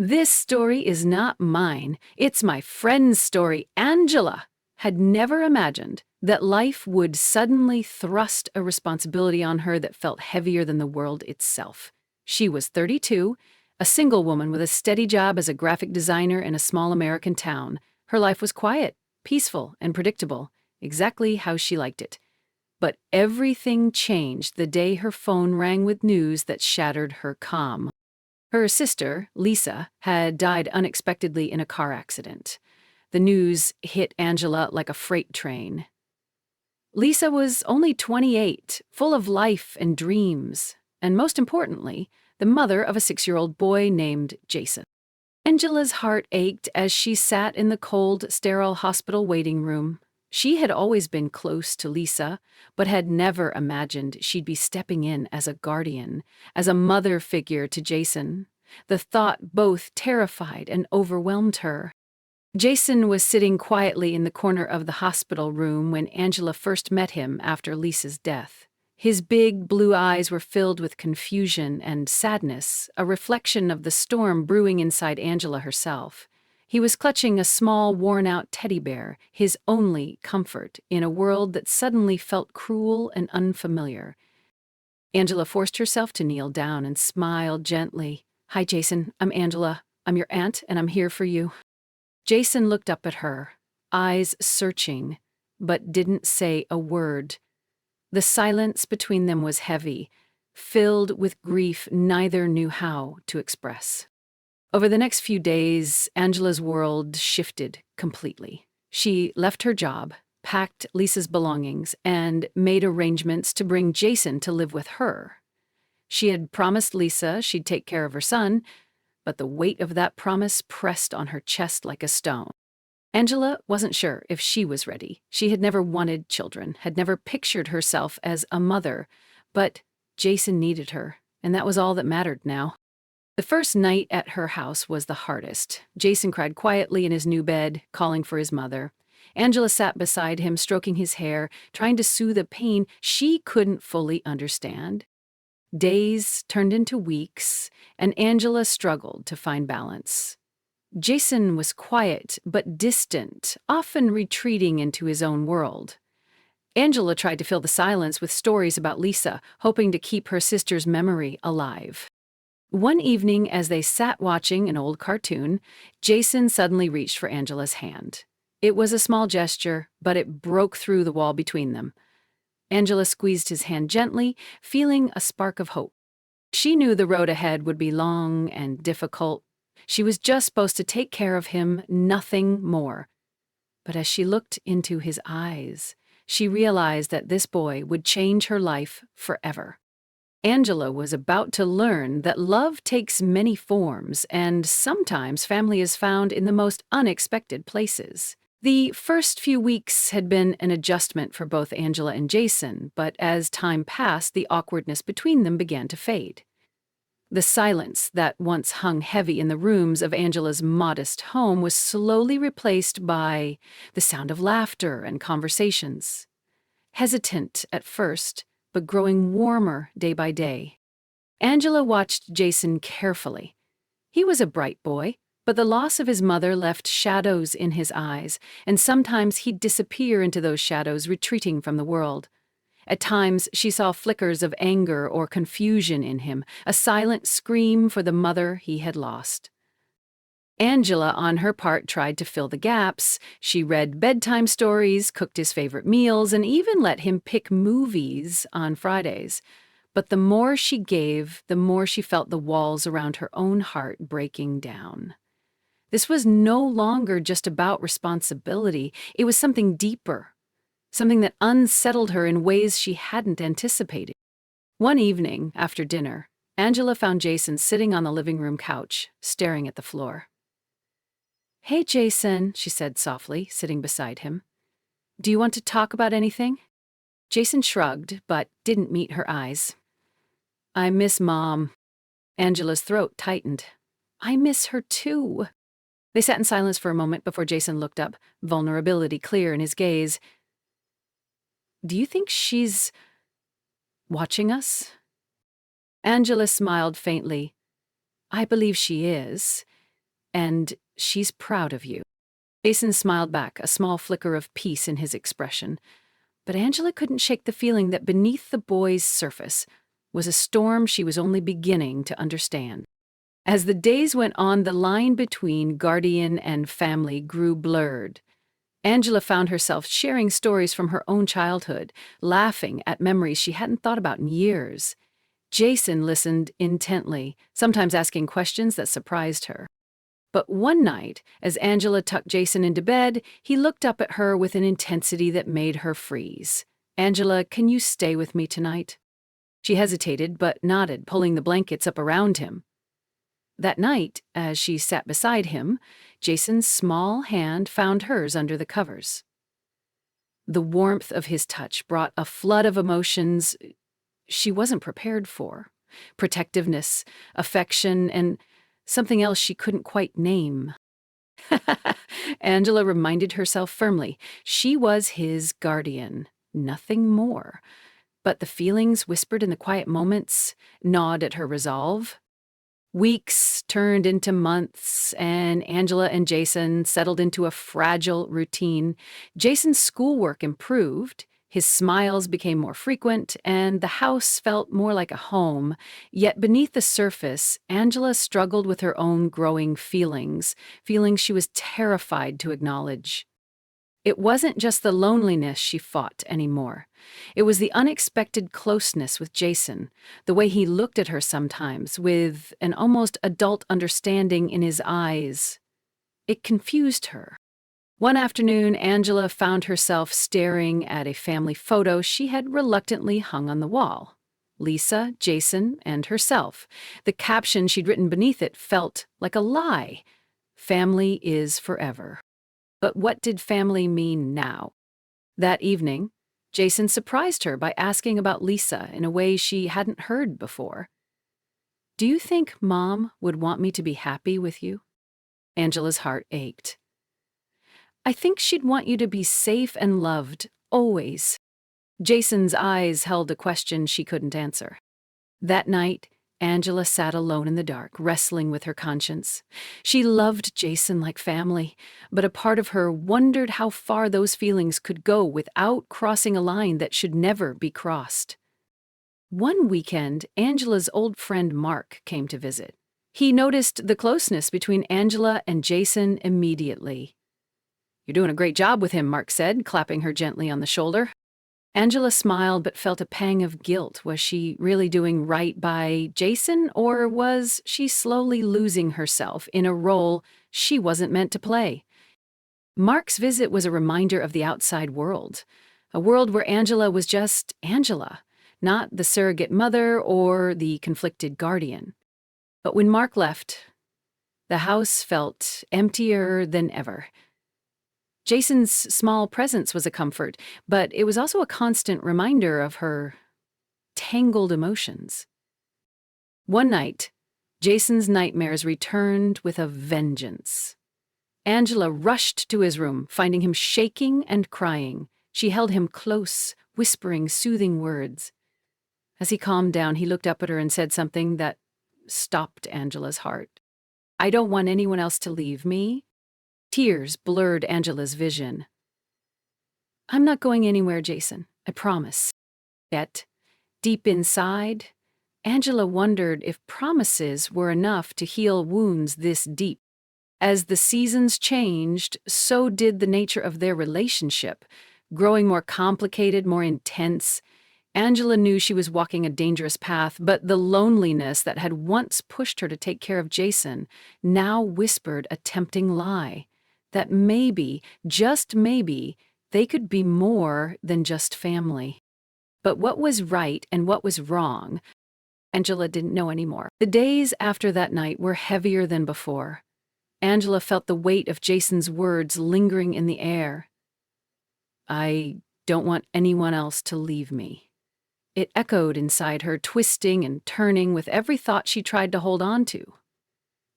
This story is not mine. It's my friend's story. Angela had never imagined that life would suddenly thrust a responsibility on her that felt heavier than the world itself. She was 32, a single woman with a steady job as a graphic designer in a small American town. Her life was quiet, peaceful, and predictable, exactly how she liked it. But everything changed the day her phone rang with news that shattered her calm. Her sister, Lisa, had died unexpectedly in a car accident. The news hit Angela like a freight train. Lisa was only 28, full of life and dreams, and most importantly, the mother of a 6-year-old boy named Jason. Angela's heart ached as she sat in the cold, sterile hospital waiting room. She had always been close to Lisa, but had never imagined she'd be stepping in as a guardian, as a mother figure to Jason. The thought both terrified and overwhelmed her. Jason was sitting quietly in the corner of the hospital room when Angela first met him after Lisa's death. His big blue eyes were filled with confusion and sadness, a reflection of the storm brewing inside Angela herself. He was clutching a small, worn-out teddy bear, his only comfort in a world that suddenly felt cruel and unfamiliar. Angela forced herself to kneel down and smiled gently. "Hi, Jason. I'm Angela. I'm your aunt, and I'm here for you." Jason looked up at her, eyes searching, but didn't say a word. The silence between them was heavy, filled with grief neither knew how to express. Over the next few days, Angela's world shifted completely. She left her job, packed Lisa's belongings, and made arrangements to bring Jason to live with her. She had promised Lisa she'd take care of her son, but the weight of that promise pressed on her chest like a stone. Angela wasn't sure if she was ready. She had never wanted children, had never pictured herself as a mother, but Jason needed her, and that was all that mattered now. The first night at her house was the hardest. Jason cried quietly in his new bed, calling for his mother. Angela sat beside him, stroking his hair, trying to soothe a pain she couldn't fully understand. Days turned into weeks, and Angela struggled to find balance. Jason was quiet but distant, often retreating into his own world. Angela tried to fill the silence with stories about Lisa, hoping to keep her sister's memory alive. One evening, as they sat watching an old cartoon, Jason suddenly reached for Angela's hand. It was a small gesture, but it broke through the wall between them. Angela squeezed his hand gently, feeling a spark of hope. She knew the road ahead would be long and difficult. She was just supposed to take care of him, nothing more. But as she looked into his eyes, she realized that this boy would change her life forever. Angela was about to learn that love takes many forms, and sometimes family is found in the most unexpected places. The first few weeks had been an adjustment for both Angela and Jason, but as time passed, the awkwardness between them began to fade. The silence that once hung heavy in the rooms of Angela's modest home was slowly replaced by the sound of laughter and conversations. Hesitant at first, but growing warmer day by day. Angela watched Jason carefully. He was a bright boy, but the loss of his mother left shadows in his eyes, and sometimes he'd disappear into those shadows, retreating from the world. At times, she saw flickers of anger or confusion in him, a silent scream for the mother he had lost. Angela, on her part, tried to fill the gaps. She read bedtime stories, cooked his favorite meals, and even let him pick movies on Fridays. But the more she gave, the more she felt the walls around her own heart breaking down. This was no longer just about responsibility. It was something deeper, something that unsettled her in ways she hadn't anticipated. One evening, after dinner, Angela found Jason sitting on the living room couch, staring at the floor. "Hey, Jason," she said softly, sitting beside him. "Do you want to talk about anything?" Jason shrugged, but didn't meet her eyes. "I miss Mom." Angela's throat tightened. "I miss her too." They sat in silence for a moment before Jason looked up, vulnerability clear in his gaze. "Do you think she's watching us?" Angela smiled faintly. "I believe she is. and she's proud of you." Jason smiled back, a small flicker of peace in his expression. But Angela couldn't shake the feeling that beneath the boy's surface was a storm she was only beginning to understand. As the days went on, the line between guardian and family grew blurred. Angela found herself sharing stories from her own childhood, laughing at memories she hadn't thought about in years. Jason listened intently, sometimes asking questions that surprised her. But one night, as Angela tucked Jason into bed, he looked up at her with an intensity that made her freeze. "Angela, can you stay with me tonight?" She hesitated, but nodded, pulling the blankets up around him. That night, as she sat beside him, Jason's small hand found hers under the covers. The warmth of his touch brought a flood of emotions she wasn't prepared for. Protectiveness, affection, and something else she couldn't quite name. Angela reminded herself firmly she was his guardian, nothing more. But the feelings whispered in the quiet moments gnawed at her resolve. Weeks turned into months, and Angela and Jason settled into a fragile routine. Jason's schoolwork improved, his smiles became more frequent, and the house felt more like a home. Yet beneath the surface, Angela struggled with her own growing feelings she was terrified to acknowledge. It wasn't just the loneliness she fought anymore. It was the unexpected closeness with Jason, the way he looked at her sometimes, with an almost adult understanding in his eyes. It confused her. One afternoon, Angela found herself staring at a family photo she had reluctantly hung on the wall. Lisa, Jason, and herself. The caption she'd written beneath it felt like a lie. "Family is forever." But what did family mean now? That evening, Jason surprised her by asking about Lisa in a way she hadn't heard before. "Do you think Mom would want me to be happy with you?" Angela's heart ached. "I think she'd want you to be safe and loved, always." Jason's eyes held a question she couldn't answer. That night, Angela sat alone in the dark, wrestling with her conscience. She loved Jason like family, but a part of her wondered how far those feelings could go without crossing a line that should never be crossed. One weekend, Angela's old friend Mark came to visit. He noticed the closeness between Angela and Jason immediately. "You're doing a great job with him," Mark said, clapping her gently on the shoulder. Angela smiled but felt a pang of guilt. Was she really doing right by Jason, or was she slowly losing herself in a role she wasn't meant to play? Mark's visit was a reminder of the outside world, a world where Angela was just Angela, not the surrogate mother or the conflicted guardian. But when Mark left, the house felt emptier than ever. Jason's small presence was a comfort, but it was also a constant reminder of her tangled emotions. One night, Jason's nightmares returned with a vengeance. Angela rushed to his room, finding him shaking and crying. She held him close, whispering soothing words. As he calmed down, he looked up at her and said something that stopped Angela's heart. "I don't want anyone else to leave me." Tears blurred Angela's vision. "I'm not going anywhere, Jason, I promise." Yet, deep inside, Angela wondered if promises were enough to heal wounds this deep. As the seasons changed, so did the nature of their relationship, growing more complicated, more intense. Angela knew she was walking a dangerous path, but the loneliness that had once pushed her to take care of Jason now whispered a tempting lie. That maybe, just maybe, they could be more than just family. But what was right and what was wrong, Angela didn't know anymore. The days after that night were heavier than before. Angela felt the weight of Jason's words lingering in the air. "I don't want anyone else to leave me." It echoed inside her, twisting and turning with every thought she tried to hold on to.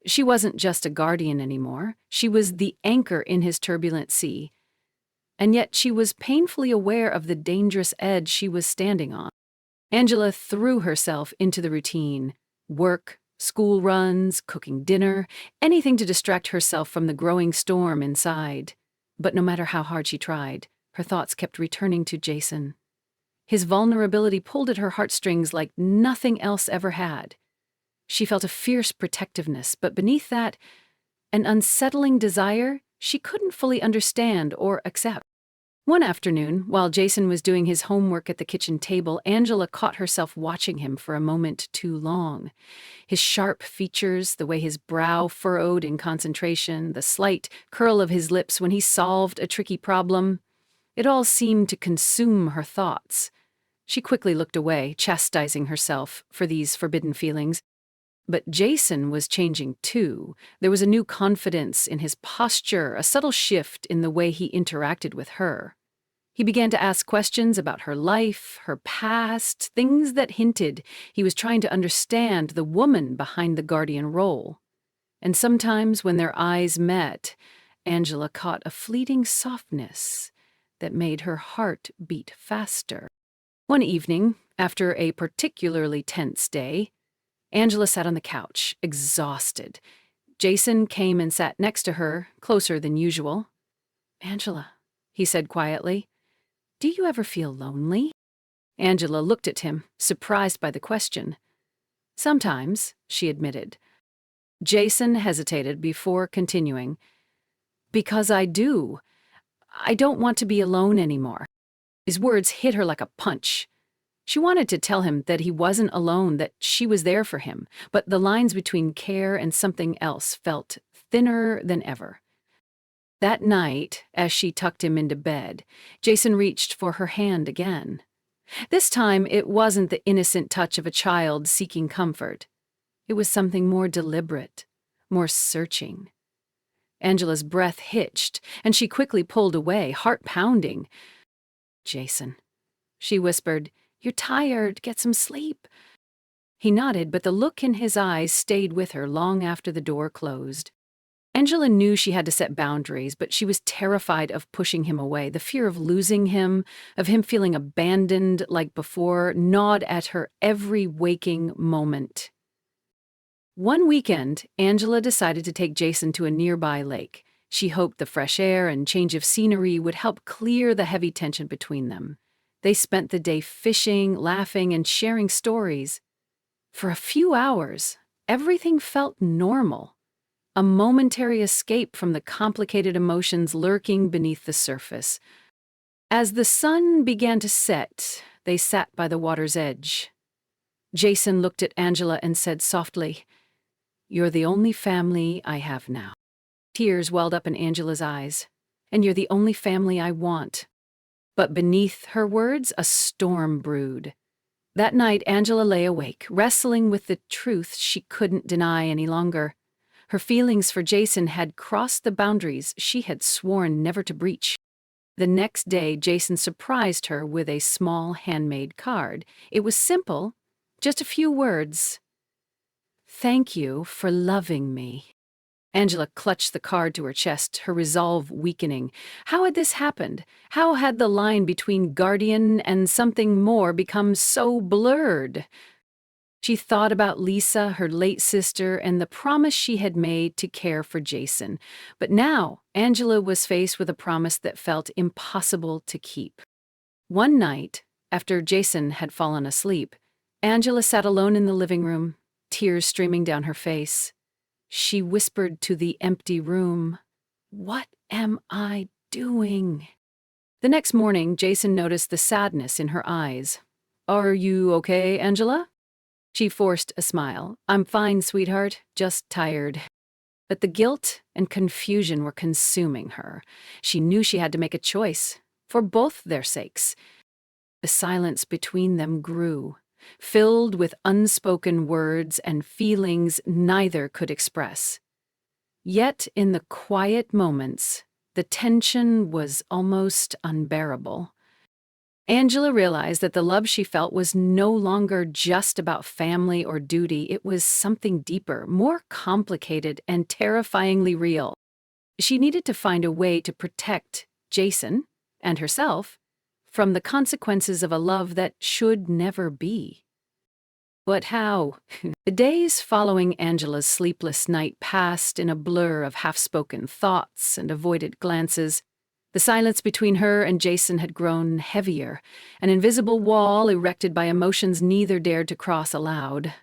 She wasn't just a guardian anymore. She was the anchor in his turbulent sea. And yet she was painfully aware of the dangerous edge she was standing on. Angela threw herself into the routine. Work, School runs, cooking dinner, anything to distract herself from the growing storm inside. But no matter how hard she tried, her thoughts kept returning to Jason. His vulnerability pulled at her heartstrings like nothing else ever had. She felt a fierce protectiveness, but beneath that, an unsettling desire she couldn't fully understand or accept. One afternoon, while Jason was doing his homework at the kitchen table, Angela caught herself watching him for a moment too long. His sharp features, the way his brow furrowed in concentration, the slight curl of his lips when he solved a tricky problem, it all seemed to consume her thoughts. She quickly looked away, chastising herself for these forbidden feelings. But Jason was changing too. There was a new confidence in his posture, a subtle shift in the way he interacted with her. He began to ask questions about her life, her past, things that hinted he was trying to understand the woman behind the guardian role. And sometimes when their eyes met, Angela caught a fleeting softness that made her heart beat faster. One evening, after a particularly tense day, Angela sat on the couch, exhausted. Jason came and sat next to her, closer than usual. "Angela," he said quietly, "do you ever feel lonely?" Angela looked at him, surprised by the question. "Sometimes," she admitted. Jason hesitated before continuing. "Because I do. I don't want to be alone anymore." His words hit her like a punch. She wanted to tell him that he wasn't alone, that she was there for him, but the lines between care and something else felt thinner than ever. That night, as she tucked him into bed, Jason reached for her hand again. This time, it wasn't the innocent touch of a child seeking comfort. It was something more deliberate, more searching. Angela's breath hitched, and she quickly pulled away, heart pounding. "Jason," she whispered, "you're tired. Get some sleep." He nodded, but the look in his eyes stayed with her long after the door closed. Angela knew she had to set boundaries, but she was terrified of pushing him away. The fear of losing him, of him feeling abandoned like before, gnawed at her every waking moment. One weekend, Angela decided to take Jason to a nearby lake. She hoped the fresh air and change of scenery would help clear the heavy tension between them. They spent the day fishing, laughing, and sharing stories. For a few hours, everything felt normal, a momentary escape from the complicated emotions lurking beneath the surface. As the sun began to set, they sat by the water's edge. Jason looked at Angela and said softly, "You're the only family I have now." Tears welled up in Angela's eyes. "And you're the only family I want." But beneath her words, a storm brewed. That night, Angela lay awake, wrestling with the truth she couldn't deny any longer. Her feelings for Jason had crossed the boundaries she had sworn never to breach. The next day, Jason surprised her with a small handmade card. It was simple, just a few words. "Thank you for loving me." Angela clutched the card to her chest, her resolve weakening. How had this happened? How had the line between guardian and something more become so blurred? She thought about Lisa, her late sister, and the promise she had made to care for Jason. But now, Angela was faced with a promise that felt impossible to keep. One night, after Jason had fallen asleep, Angela sat alone in the living room, tears streaming down her face. She whispered to the empty room, "What am I doing?" The next morning, Jason noticed the sadness in her eyes. "Are you okay, Angela?" She forced a smile. "I'm fine, sweetheart, just tired." But the guilt and confusion were consuming her. She knew she had to make a choice, for both their sakes. The silence between them grew, filled with unspoken words and feelings neither could express. Yet in the quiet moments, the tension was almost unbearable. Angela realized that the love she felt was no longer just about family or duty. It was something deeper, more complicated, and terrifyingly real. She needed to find a way to protect Jason and herself from the consequences of a love that should never be. But how? The days following Angela's sleepless night passed in a blur of half-spoken thoughts and avoided glances. The silence between her and Jason had grown heavier, an invisible wall erected by emotions neither dared to cross aloud.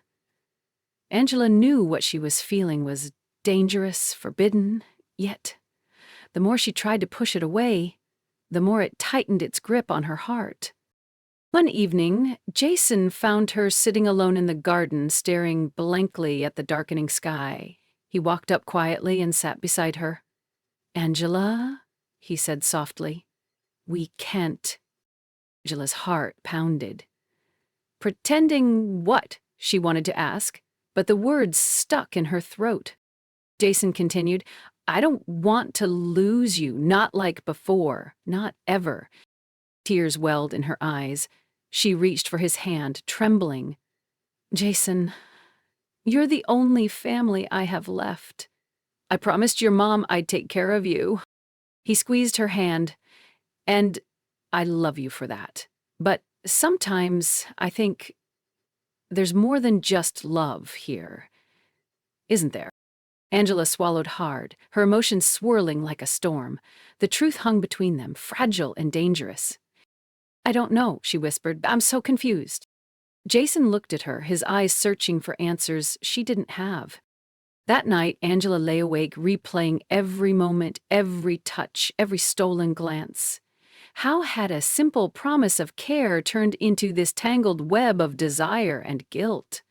Angela knew what she was feeling was dangerous, forbidden, yet the more she tried to push it away, the more it tightened its grip on her heart. One evening, Jason found her sitting alone in the garden, staring blankly at the darkening sky. He walked up quietly and sat beside her. "Angela," he said softly, "we can't." Angela's heart pounded. Pretending what? She wanted to ask, but the words stuck in her throat. Jason continued, "I don't want to lose you, not like before, not ever." Tears welled in her eyes. She reached for his hand, trembling. "Jason, you're the only family I have left. I promised your mom I'd take care of you." He squeezed her hand, "And I love you for that. But sometimes I think there's more than just love here, isn't there?" Angela swallowed hard, her emotions swirling like a storm. The truth hung between them, fragile and dangerous. "I don't know," she whispered. "I'm so confused." Jason looked at her, his eyes searching for answers she didn't have. That night, Angela lay awake, replaying every moment, every touch, every stolen glance. How had a simple promise of care turned into this tangled web of desire and guilt?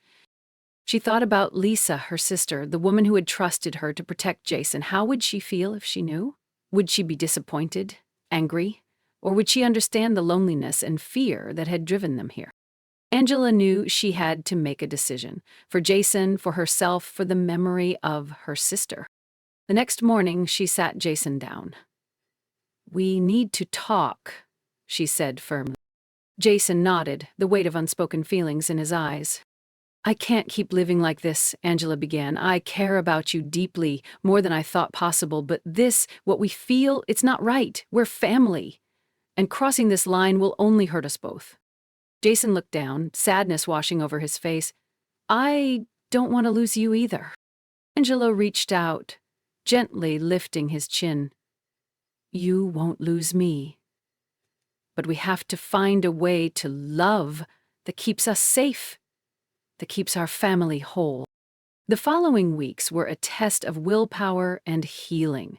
She thought about Lisa, her sister, the woman who had trusted her to protect Jason. How would she feel if she knew? Would she be disappointed, angry, or would she understand the loneliness and fear that had driven them here? Angela knew she had to make a decision, for Jason, for herself, for the memory of her sister. The next morning, she sat Jason down. "We need to talk," she said firmly. Jason nodded, the weight of unspoken feelings in his eyes. "I can't keep living like this," Angela began. "I care about you deeply, more than I thought possible, but this, what we feel, it's not right. We're family. And crossing this line will only hurt us both." Jason looked down, sadness washing over his face. "I don't want to lose you either." Angela reached out, gently lifting his chin. "You won't lose me. But we have to find a way to love that keeps us safe, that keeps our family whole." The following weeks were a test of willpower and healing.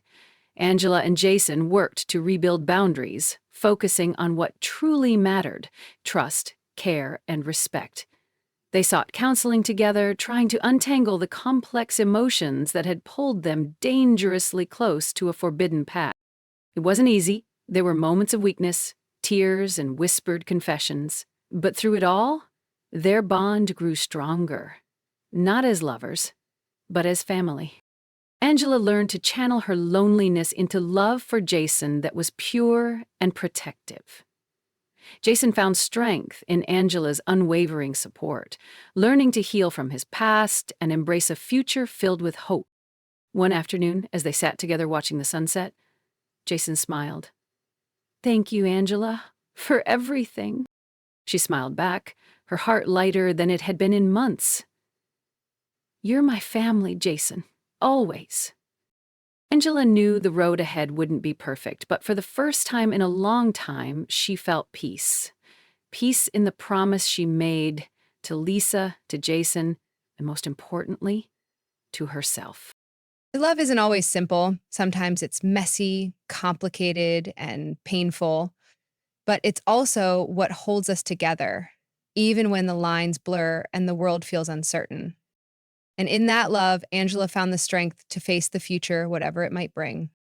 Angela and Jason worked to rebuild boundaries, focusing on what truly mattered: trust, care, and respect. They sought counseling together, trying to untangle the complex emotions that had pulled them dangerously close to a forbidden path. It wasn't easy. There were moments of weakness, tears, and whispered confessions. But through it all, their bond grew stronger. Not as lovers, but as family. Angela learned to channel her loneliness into love for Jason that was pure and protective. Jason found strength in Angela's unwavering support, learning to heal from his past and embrace a future filled with hope. One afternoon, as they sat together watching the sunset, Jason smiled. "Thank you, Angela, for everything." She smiled back, her heart lighter than it had been in months. "You're my family, Jason. Always." Angela knew the road ahead wouldn't be perfect, but for the first time in a long time, she felt peace. Peace in the promise she made to Lisa, to Jason, and most importantly, to herself. Love isn't always simple. Sometimes it's messy, complicated, and painful, but it's also what holds us together, even when the lines blur and the world feels uncertain. And in that love, Angela found the strength to face the future, whatever it might bring.